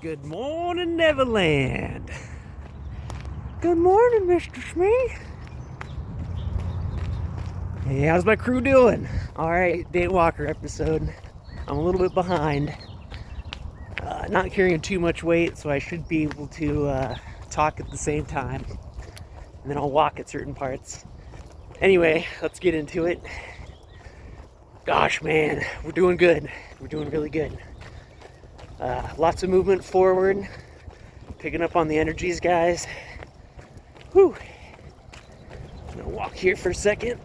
Good morning, Neverland. Good morning, Mr. Smee. Hey, how's my crew doing? Alright, Day Walker episode. I'm a little bit behind. Not carrying too much weight, so I should be able to talk at the same time. And then I'll walk at certain parts. Anyway, let's get into it. Gosh, man, we're doing good. We're doing really good. Lots of movement forward. Picking up on the energies, guys. Whew. I'm gonna walk here for a second.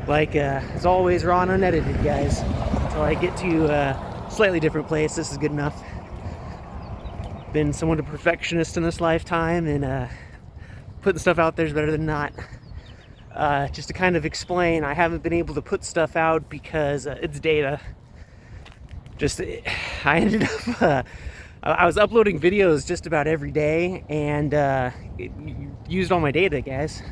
Like, as always, raw and unedited, guys. Until I get to a slightly different place, this is good enough. Been somewhat a perfectionist in this lifetime, and putting stuff out there is better than not. Just to kind of explain, I haven't been able to put stuff out because it's data. I ended up, I was uploading videos just about every day, and it used all my data, guys.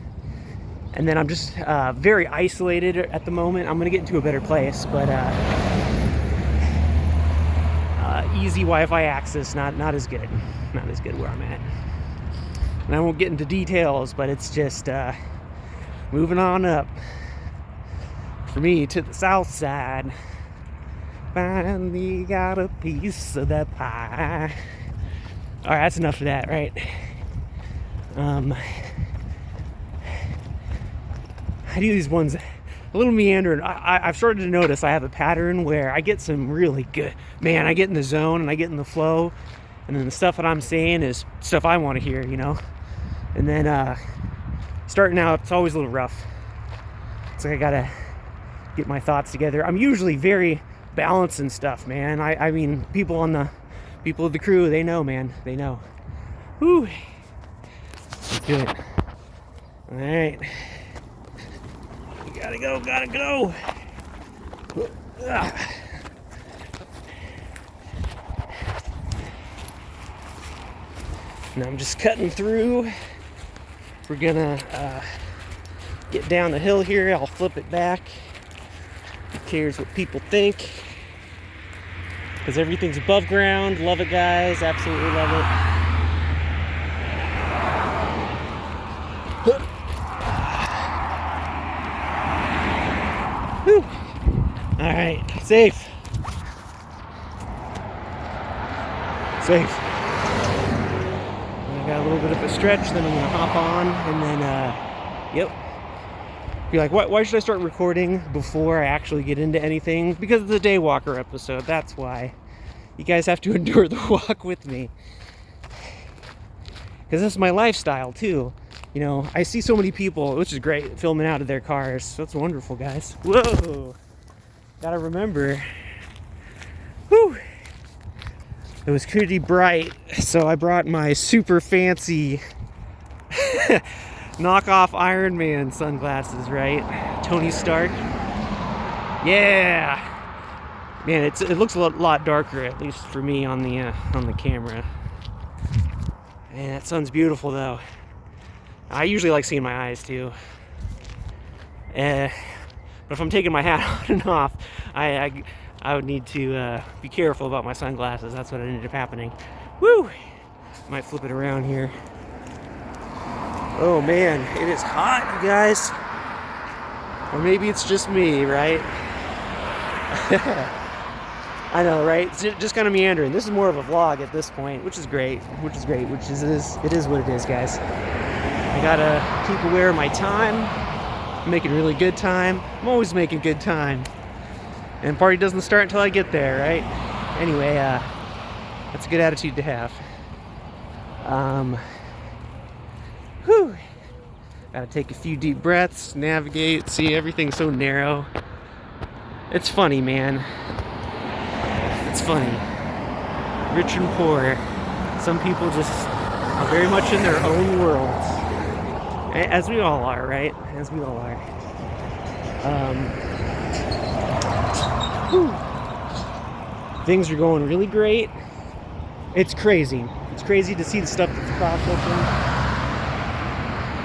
And then I'm just very isolated at the moment. I'm gonna get into a better place, but easy Wi-Fi access, not as good. Not as good where I'm at. And I won't get into details, but it's just moving on up. For me, to the south side. Finally got a piece of that pie. Alright, that's enough of that, right? I do these ones a little meandering. I've started to notice I have a pattern where I get some really good, man, I get in the zone and I get in the flow, and then the stuff that I'm saying is stuff I want to hear, you know? And then starting out, it's always a little rough. It's like I gotta get my thoughts together. I'm usually very balanced and stuff, man. I mean, people of the crew, they know, man. They know. Whew. Let's do it. All right. Gotta go. Now I'm just cutting through. We're gonna get down the hill here. I'll flip it back. Who cares what people think? Because everything's above ground. Love it, guys. Absolutely love it. Whew. All right, safe. I got a little bit of a stretch, then I'm gonna hop on, and then, yep. Be like, why should I start recording before I actually get into anything? Because it's a Day Walker episode, that's why. You guys have to endure the walk with me. Because this is my lifestyle, too. You know, I see so many people, which is great, filming out of their cars. That's wonderful, guys. Whoa! Gotta remember. Whew! It was pretty bright, so I brought my super fancy knockoff Iron Man sunglasses, right? Tony Stark. Yeah! Man, it looks a lot darker, at least for me on the camera. Man, that sun's beautiful, though. I usually like seeing my eyes, too. But if I'm taking my hat on and off, I would need to be careful about my sunglasses. That's what ended up happening. Woo! Might flip it around here. Oh man, it is hot, you guys. Or maybe it's just me, right? I know, right? It's just kind of meandering. This is more of a vlog at this point, which is great. It is what it is, guys. I gotta keep aware of my time. I'm making really good time. I'm always making good time. And party doesn't start until I get there, right? Anyway, that's a good attitude to have. Whew. Gotta take a few deep breaths, navigate, see everything's so narrow. It's funny, man. It's funny. Rich and poor. Some people just are very much in their own worlds. As we all are, right? As we all are. Things are going really great. It's crazy. It's crazy to see the stuff that's processing.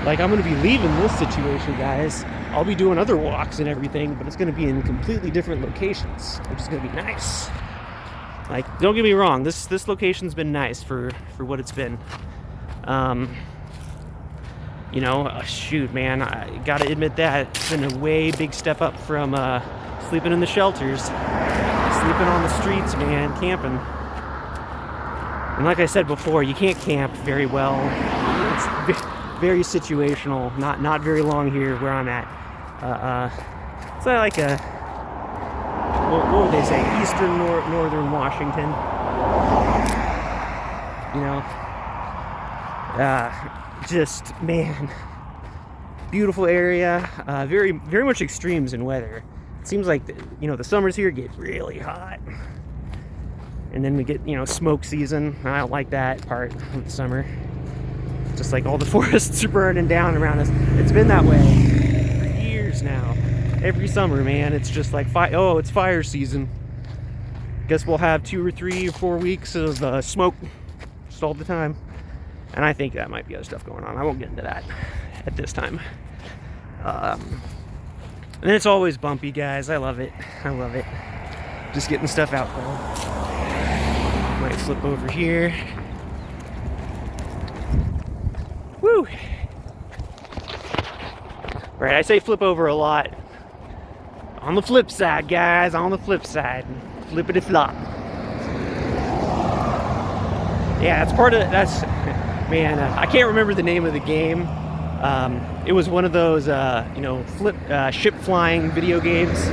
Like, I'm going to be leaving this situation, guys. I'll be doing other walks and everything, but it's going to be in completely different locations, which is going to be nice. Like, don't get me wrong, this location's been nice for what it's been. You know, shoot, man, I gotta admit that it's been a way big step up from sleeping in the shelters, sleeping on the streets, man, camping. And like I said before, you can't camp very well. It's very situational, not very long here where I'm at. It's like a, what would they say, eastern northern Washington. You know, just, man, beautiful area. Very much extremes in weather. It seems like, you know, the summers here get really hot, and then we get, you know, smoke season. I don't like that part of the summer. Just like all the forests are burning down around us. It's been that way for years now. Every summer, man, it's just like, oh, it's fire season. Guess we'll have 2 or 3 or 4 weeks of smoke just all the time. And I think that might be other stuff going on. I won't get into that at this time. And it's always bumpy, guys. I love it. I love it. Just getting stuff out there. Might flip over here. Woo! Right, I say flip over a lot. On the flip side, guys, on the flip side. Flippity flop. Yeah, that's part of, that's, man, I can't remember the name of the game. It was one of those, you know, ship flying video games.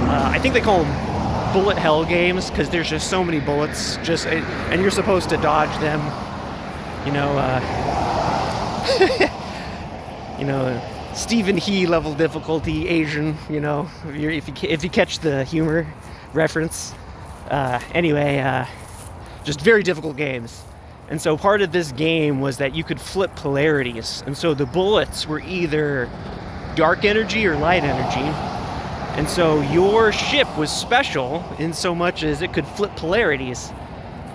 I think they call them bullet hell games, because there's just so many bullets, and you're supposed to dodge them. You know, you know, Stephen He level difficulty, Asian. You know, if you catch the humor reference. Anyway, just very difficult games. And so part of this game was that you could flip polarities. And so the bullets were either dark energy or light energy. And so your ship was special in so much as it could flip polarities.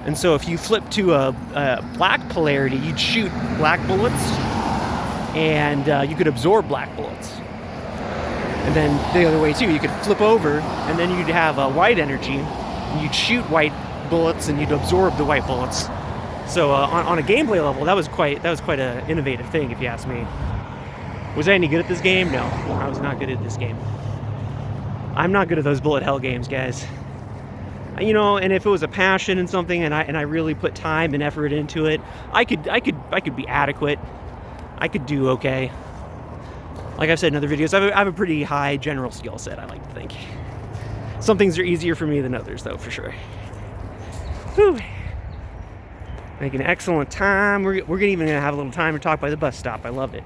And so if you flip to a black polarity, you'd shoot black bullets, and you could absorb black bullets. And then the other way too, you could flip over, and then you'd have white energy, and you'd shoot white bullets, and you'd absorb the white bullets. So on a gameplay level, that was quite an innovative thing, if you ask me. Was I any good at this game? No, I was not good at this game. I'm not good at those bullet hell games, guys. You know, and if it was a passion and something, and I really put time and effort into it, I could be adequate. I could do okay. Like I've said in other videos, I have a pretty high general skill set, I like to think. Some things are easier for me than others, though, for sure. Whew. Making excellent time. We're even gonna have a little time to talk by the bus stop. I love it.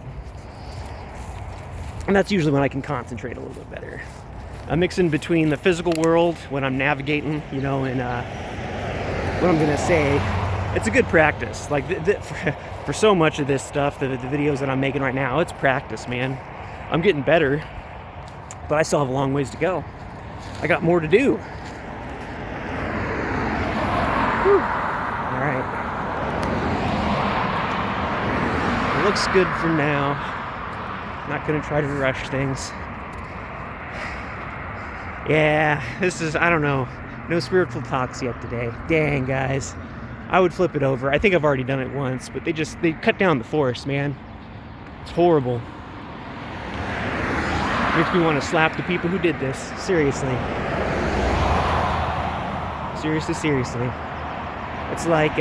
And that's usually when I can concentrate a little bit better. I'm mixing between the physical world when I'm navigating, you know, and what I'm gonna say. It's a good practice. Like for so much of this stuff, the videos that I'm making right now, it's practice, man. I'm getting better, but I still have a long ways to go. I got more to do. Whew. All right. It looks good for now. Not gonna try to rush things. Yeah, this is, I don't know, no spiritual talks yet today. Dang, guys. I would flip it over. I think I've already done it once, but they cut down the forest, man. It's horrible. Makes me want to slap the people who did this. Seriously. Seriously. It's like,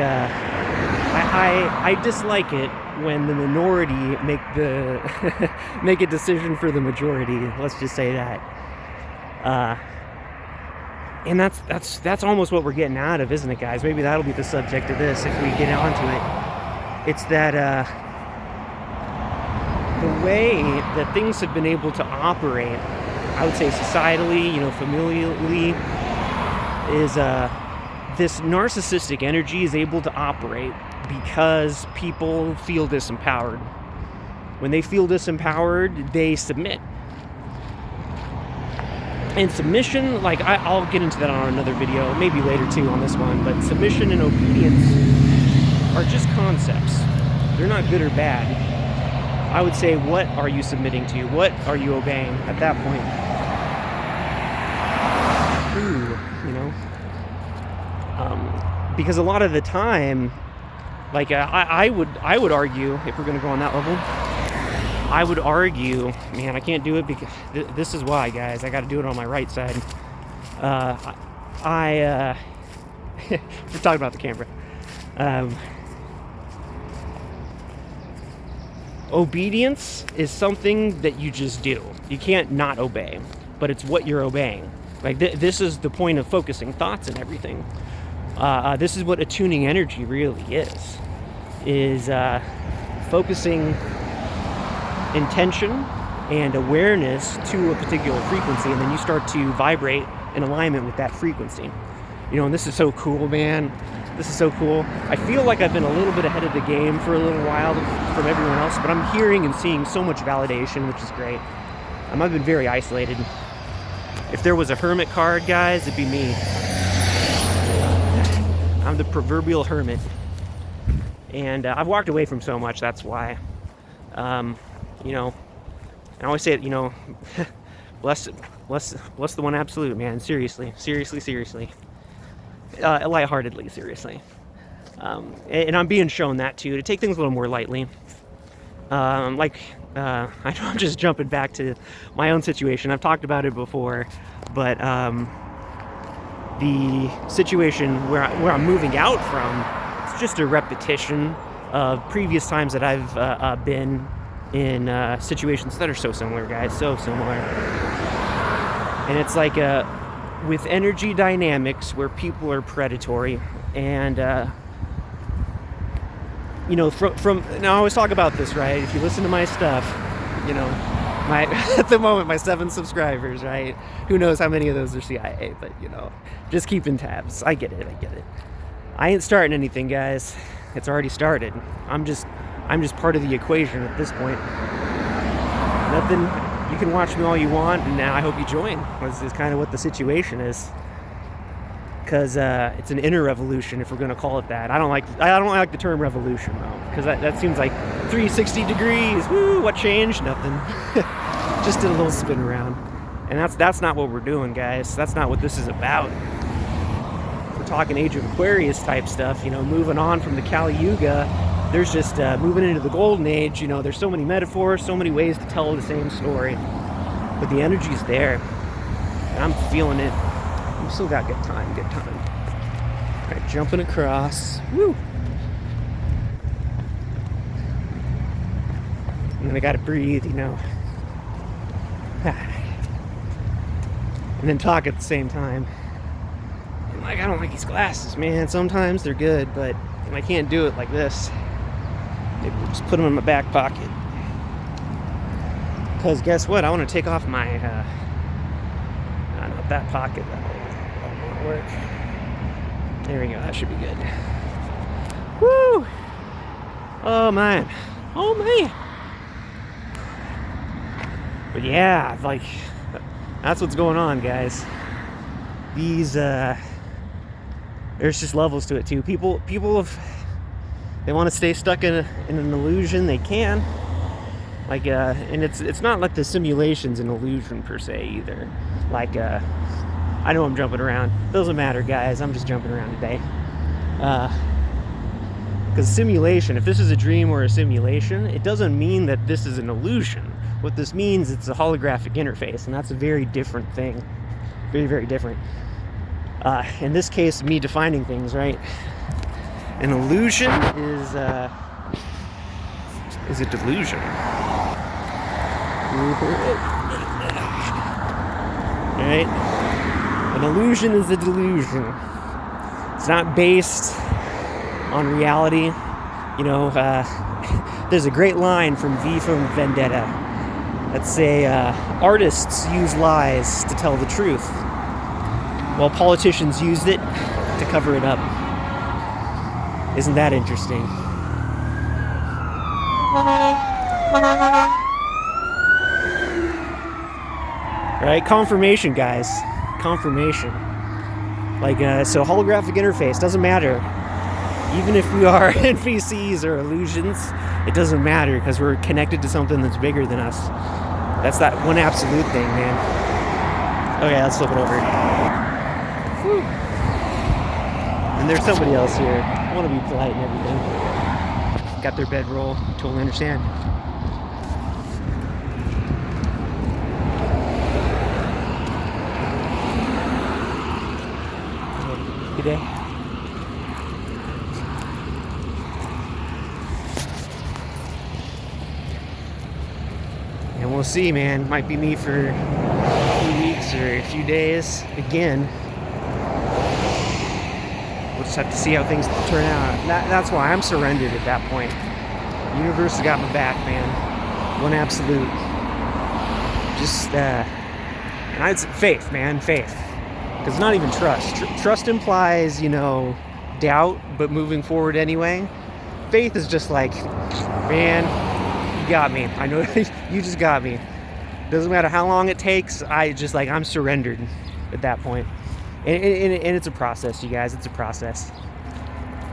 I dislike it when the minority make a decision for the majority. Let's just say that. And that's almost what we're getting out of, isn't it, guys? Maybe that'll be the subject of this if we get onto it. It's that the way that things have been able to operate, I would say societally, you know, familially, is this narcissistic energy is able to operate because people feel disempowered. When they feel disempowered, they submit. And submission, like I'll get into that on another video, maybe later too on this one, but submission and obedience are just concepts. They're not good or bad. I would say, what are you submitting to? What are you obeying at that point? Ooh, you know. Because a lot of the time, like I would argue, if we're going to go on that level, I would argue, man, I can't do it because this is why, guys. I got to do it on my right side. We're talking about the camera. Obedience is something that you just do. You can't not obey, but it's what you're obeying. Like this is the point of focusing thoughts and everything. This is what attuning energy really is focusing intention and awareness to a particular frequency, and then you start to vibrate in alignment with that frequency. You know, and this is so cool, man. This is so cool. I feel like I've been a little bit ahead of the game for a little while from everyone else, but I'm hearing and seeing so much validation, which is great. I've been very isolated. If there was a hermit card, guys, it'd be me. I'm the proverbial hermit. And I've walked away from so much, that's why. You know, I always say it, you know, bless the one absolute, man. Seriously. Lightheartedly, seriously. And I'm being shown that too, to take things a little more lightly. I know I'm just jumping back to my own situation. I've talked about it before, but the situation where I'm moving out from, it's just a repetition of previous times that I've been in situations that are so similar, guys, so similar. And it's like with energy dynamics where people are predatory, and you know, from now I always talk about this, right? If you listen to my stuff, you know, my at the moment my 7 subscribers, right? Who knows how many of those are CIA? But you know, just keeping tabs. I get it. I ain't starting anything, guys. It's already started. I'm just part of the equation at this point. Nothing. You can watch me all you want, and I hope you join. This is kind of what the situation is. Because it's an inner revolution, if we're going to call it that. I don't like the term revolution though, because that seems like 360 degrees. Woo! What changed? Nothing. Just did a little spin around, and that's not what we're doing, guys. That's not what this is about. We're talking Age of Aquarius type stuff. You know, moving on from the Kali Yuga. There's just moving into the Golden Age. You know, there's so many metaphors, so many ways to tell the same story, but the energy's there, and I'm feeling it. We still got good time. All right, jumping across. Woo! And then I gotta breathe, you know. And then talk at the same time. And like, I don't like these glasses, man. Sometimes they're good, but I can't do it like this. Maybe we'll just put them in my back pocket. Because guess what? I want to take off my, not that pocket. That won't work. There we go. That should be good. Woo! Oh, man. But yeah, like, that's what's going on, guys. These, there's just levels to it, too. People they want to stay stuck in an illusion, they can. Like, and it's not like the simulation's an illusion per se either. Like, I know I'm jumping around. Doesn't matter, guys. I'm just jumping around today. Because simulation, if this is a dream or a simulation, it doesn't mean that this is an illusion. What this means, it's a holographic interface, and that's a very different thing. Very, very different. In this case, me defining things, right? An illusion is a delusion. Right? An illusion is a delusion. It's not based on reality. You know, there's a great line from V for Vendetta that say, artists use lies to tell the truth, while politicians used it to cover it up. Isn't that interesting? Right? Confirmation, guys. Confirmation. Like, so holographic interface, doesn't matter. Even if we are NPCs or illusions, it doesn't matter because we're connected to something that's bigger than us. That's that one absolute thing, man. Okay, let's flip it over. Whew. And there's somebody else here. I want to be polite and everything. Got their bedroll. Totally understand. Good day. And we'll see, man. Might be me for a few weeks or a few days again. We'll just have to see how things turn out. That's why I'm surrendered at that point. The universe has got my back, man. One absolute. Just, and I'd say faith, man, faith. Because it's not even trust. Trust implies, doubt, but moving forward anyway. Faith is just like, man, you got me. I know you just got me. Doesn't matter how long it takes. I'm surrendered at that point. And it's a process, you guys. It's a process.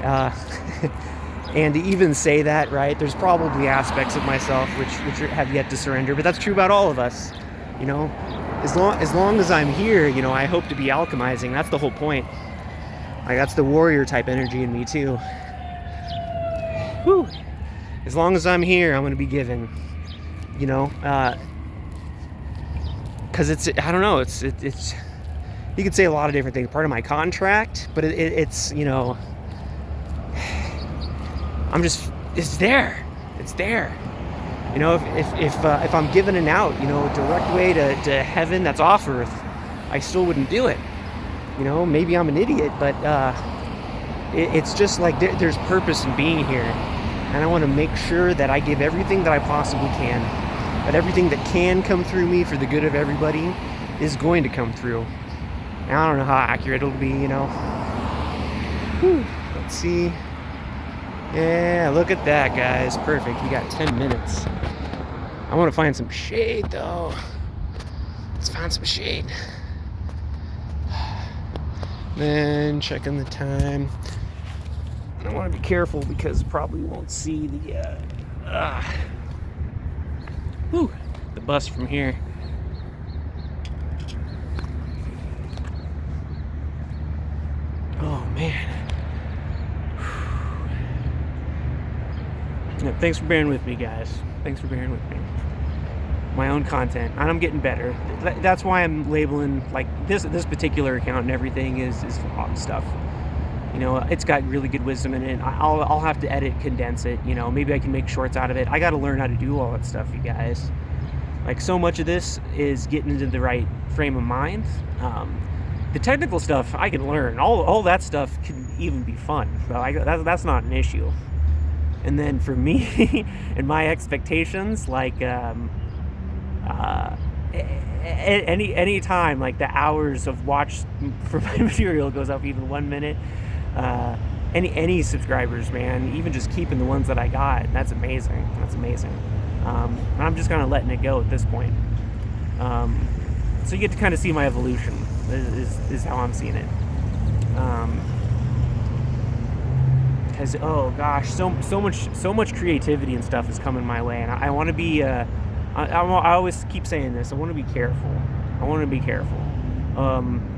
And to even say that, right, there's probably aspects of myself which have yet to surrender. But that's true about all of us, As long as I'm here, I hope to be alchemizing. That's the whole point. Like, that's the warrior type energy in me too. Whew. As long as I'm here, I'm going to be giving. Because I don't know. It's you could say a lot of different things. Part of my contract, but it's it's there. It's there. If I'm given an out, a direct way to heaven that's off earth, I still wouldn't do it. Maybe I'm an idiot, but it's just like there's purpose in being here. And I want to make sure that I give everything that I possibly can. That everything that can come through me for the good of everybody is going to come through. And I don't know how accurate it'll be, Whew. Let's see. Yeah, look at that, guys. Perfect. We got 10 minutes. I want to find some shade, though. Let's find some shade. Then checking the time. I want to be careful because probably won't see the bus from here. Oh man. Yeah, thanks for bearing with me, guys. Thanks for bearing with me. My own content, and I'm getting better. That's why I'm labeling like this particular account and everything is vlog stuff. It's got really good wisdom in it. I'll have to edit, condense it. Maybe I can make shorts out of it. I got to learn how to do all that stuff, you guys. Like, so much of this is getting into the right frame of mind. The technical stuff I can learn. All that stuff can even be fun. So that's not an issue. And then for me and my expectations, like any time, like the hours of watch for my material goes up even 1 minute. Any subscribers, man, even just keeping the ones that I got, that's amazing. That's amazing. And I'm just kind of letting it go at this point. So you get to kind of see my evolution. Is how I'm seeing it. Because oh gosh, so much creativity and stuff is coming my way, and I want to be. I always keep saying this. I want to be careful.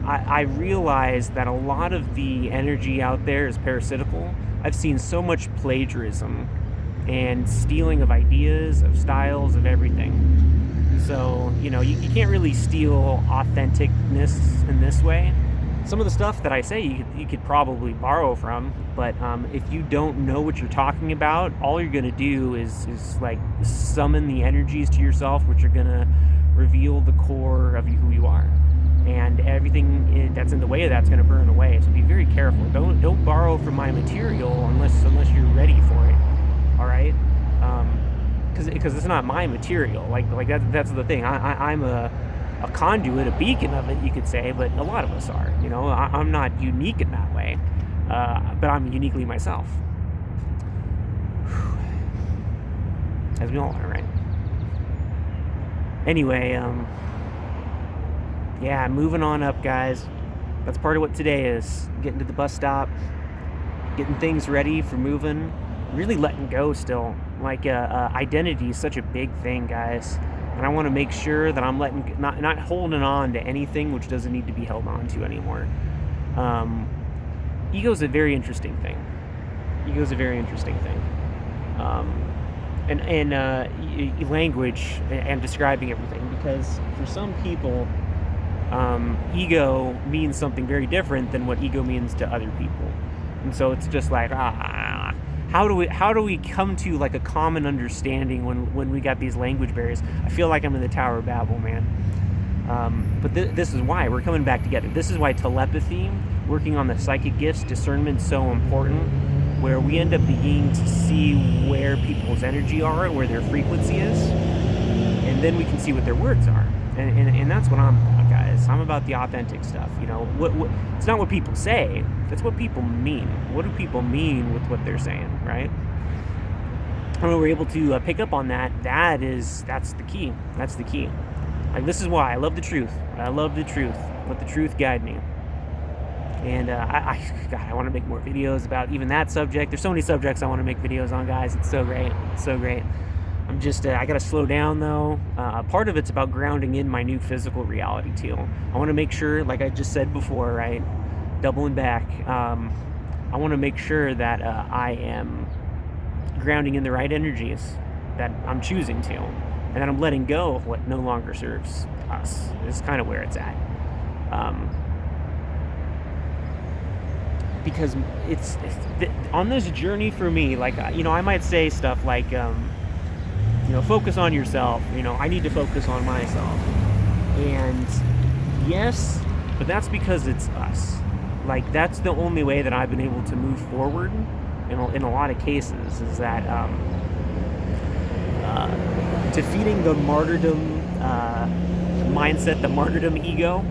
I realize that a lot of the energy out there is parasitical. I've seen so much plagiarism and stealing of ideas, of styles, of everything. So you can't really steal authenticness in this way. Some of the stuff that I say you could probably borrow from, but if you don't know what you're talking about, all you're gonna do is like summon the energies to yourself, which are gonna reveal the core of who you are, and everything that's in the way of that's gonna burn away. So be very careful. Don't borrow from my material unless you're ready for it. All right, because it's not my material. Like that's the thing. I'm a conduit, a beacon of it, you could say, but a lot of us are. I'm not unique in that way, but I'm uniquely myself. As we all are, right? Anyway, yeah, moving on up, guys. That's part of what today is. Getting to the bus stop, getting things ready for moving, really letting go still. Like, identity is such a big thing, guys. And I want to make sure that I'm not holding on to anything which doesn't need to be held on to anymore. ego's a very interesting thing. Ego's a very interesting thing. And language and describing everything, because for some people, ego means something very different than what ego means to other people. And so it's just like, how do we come to like a common understanding when we got these language barriers? I feel like I'm in the Tower of Babel, man. But this is why we're coming back together. This is why telepathy, working on the psychic gifts, discernment is so important, where we end up beginning to see where people's energy are and where their frequency is, and then we can see what their words are. And that's what I'm about, guys. I'm about the authentic stuff. You know, what it's not what people say, it's what people mean. What do people mean with what they're saying, right? And when we're able to pick up on that, that's the key. That's the key. Like, this is why I love the truth. I love the truth. Let the truth guide me. And I want to make more videos about even that subject. There's so many subjects I want to make videos on, guys. It's so great. It's so great. I'm just, I got to slow down, though. Part of it's about grounding in my new physical reality, too. I want to make sure, like I just said before, right? Doubling back. I want to make sure that I am grounding in the right energies that I'm choosing to. And that I'm letting go of what no longer serves us. Is kind of where it's at. Because it's on this journey for me, like, you know, I might say stuff like, you know, focus on yourself. You know, I need to focus on myself. And yes, but that's because it's us. Like, that's the only way that I've been able to move forward in a lot of cases, is that defeating the martyrdom mindset, the martyrdom ego.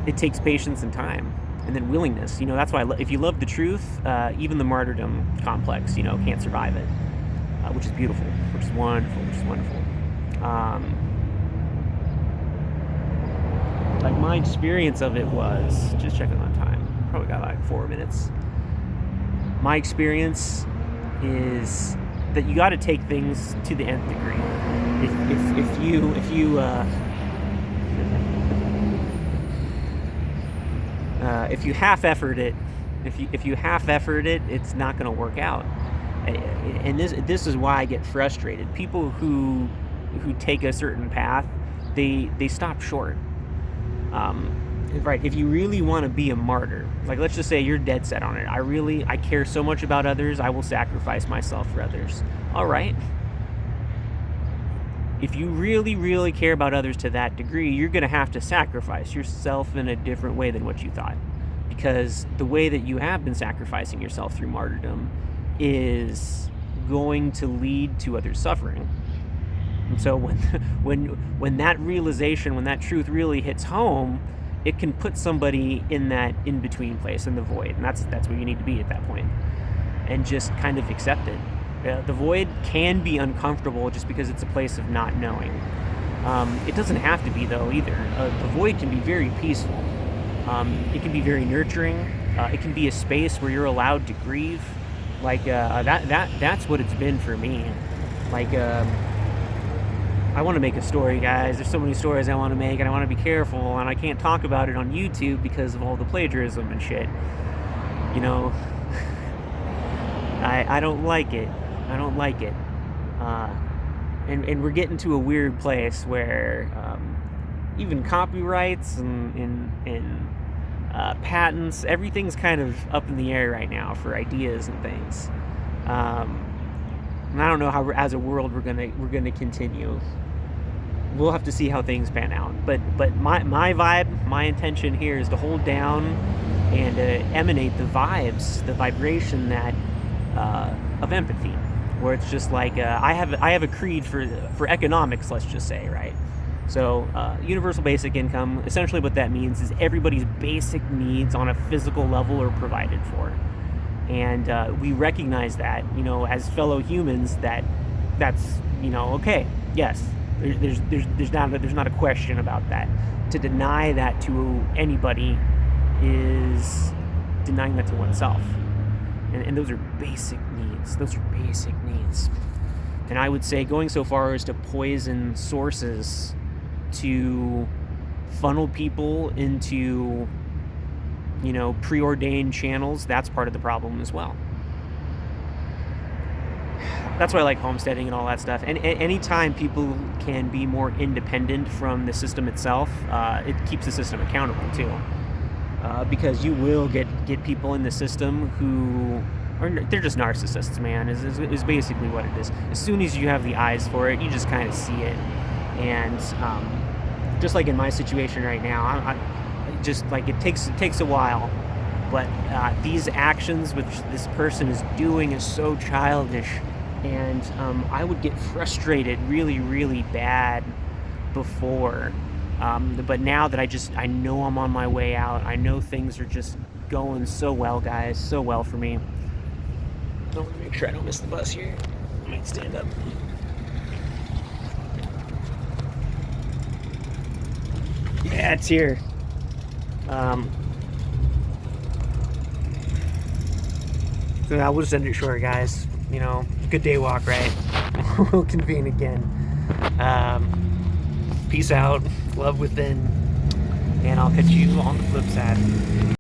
It takes patience and time, and then willingness. You know, that's why if you love the truth, even the martyrdom complex, you know, can't survive it, which is beautiful, which is wonderful, which is wonderful. Like, my experience of it was, just checking on time, probably got like 4 minutes. My experience is that you got to take things to the nth degree. If you half-effort it, if you half-effort it, it's not going to work out. And this is why I get frustrated. People who take a certain path, they stop short. Right? If you really want to be a martyr, like, let's just say you're dead set on it. I care so much about others, I will sacrifice myself for others. All right. If you really, really care about others to that degree, you're going to have to sacrifice yourself in a different way than what you thought. Because the way that you have been sacrificing yourself through martyrdom is going to lead to others suffering. And so when that realization, when that truth really hits home, it can put somebody in that in-between place, in the void. And that's where you need to be at that point. And just kind of accept it. The void can be uncomfortable just because it's a place of not knowing. It doesn't have to be, though, either. The void can be very peaceful. It can be very nurturing. It can be a space where you're allowed to grieve. Like, that's what it's been for me. Like, I want to make a story, guys. There's so many stories I want to make, and I want to be careful, and I can't talk about it on YouTube because of all the plagiarism and shit. You know, I don't like it. I don't like it. And we're getting to a weird place where even copyrights and patents, everything's kind of up in the air right now for ideas and things. And I don't know how, as a world, we're gonna continue. We'll have to see how things pan out. But my vibe, my intention here is to hold down and emanate the vibes, the vibration that of empathy, where it's just like I have a creed for economics, let's just say, right? So universal basic income, essentially what that means is everybody's basic needs on a physical level are provided for. And we recognize that, you know, as fellow humans, that's, you know, okay, yes, there's not a question about that. To deny that to anybody is denying that to oneself. And those are basic needs. Those are basic needs. And I would say going so far as to poison sources to funnel people into you know, preordained channels, that's part of the problem as well. That's why I like homesteading and all that stuff. And anytime people can be more independent from the system itself, it keeps the system accountable too. Because you will get people in the system who they're just narcissists, man, is basically what it is. As soon as you have the eyes for it, you just kind of see it. And just like in my situation right now, I just like it takes a while, but these actions which this person is doing is so childish, and I would get frustrated really, really bad before. But now that I know I'm on my way out, I know things are just going so well, guys, so well for me. I want to make sure I don't miss the bus here. I might stand up. Yeah, it's here. So I will just end it short, guys. You know, good day walk, right? We'll convene again. Peace out, love within, and I'll catch you on the flip side.